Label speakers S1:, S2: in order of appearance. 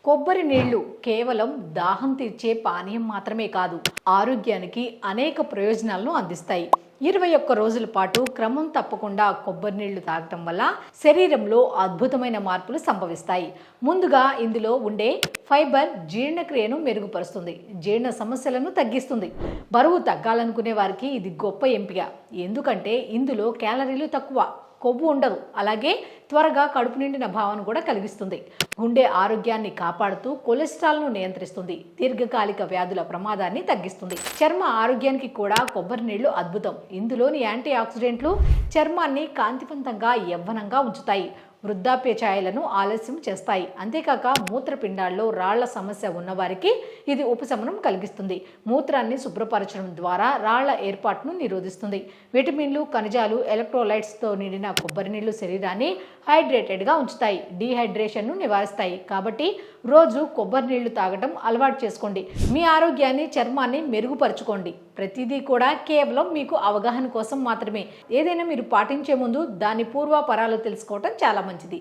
S1: కొబ్బరి నీళ్లు కేవలం దాహం తీర్చే పానీయం మాత్రమే కాదు, ఆరోగ్యానికి అనేక ప్రయోజనాలను అందిస్తాయి. 21 రోజుల పాటు క్రమం తప్పకుండా కొబ్బరి నీళ్లు తాగటం వల్ల శరీరంలో అద్భుతమైన మార్పులు సంభవిస్తాయి. ముందుగా ఇందులో ఉండే ఫైబర్ జీర్ణక్రియను మెరుగుపరుస్తుంది, జీర్ణ సమస్యలను తగ్గిస్తుంది. బరువు తగ్గాలనుకునే వారికి ఇది గొప్ప ఎంపిక. ఎందుకంటే ఇందులో క్యాలరీలు తక్కువ, కొవ్వు ఉండదు. అలాగే త్వరగా కడుపు నిండిన భావన కూడా కలిగిస్తుంది. గుండె ఆరోగ్యాన్ని కాపాడుతూ కొలెస్ట్రాల్ను నియంత్రిస్తుంది, దీర్ఘకాలిక వ్యాధుల ప్రమాదాన్ని తగ్గిస్తుంది. చర్మ ఆరోగ్యానికి కూడా కొబ్బరి నీళ్లు అద్భుతం. ఇందులోని యాంటీ ఆక్సిడెంట్లు చర్మాన్ని కాంతివంతంగా యవ్వనంగా ఉంచుతాయి, వృద్ధాప్య ఛాయలను ఆలస్యం చేస్తాయి. అంతేకాక మూత్రపిండాల్లో రాళ్ల సమస్య ఉన్నవారికి ఇది ఉపశమనం కలిగిస్తుంది. మూత్రాన్ని శుభ్రపరచడం ద్వారా రాళ్ల ఏర్పాటును నిరోధిస్తుంది. విటమిన్లు, ఖనిజాలు, ఎలక్ట్రోలైట్స్తో నిండిన కొబ్బరి నీళ్లు శరీరాన్ని హైడ్రేటెడ్గా ఉంచుతాయి, డీహైడ్రేషన్ను నివారిస్తాయి. కాబట్టి రోజు కొబ్బరి నీళ్లు తాగటం అలవాటు చేసుకోండి. మీ ఆరోగ్యాన్ని, చర్మాన్ని మెరుగుపరచుకోండి. ప్రతిదీ కూడా కేవలం మీకు అవగాహన కోసం మాత్రమే. ఏదైనా మీరు పాటించే ముందు దాని పూర్వాపరాలు తెలుసుకోవటం చాలా మంచిది.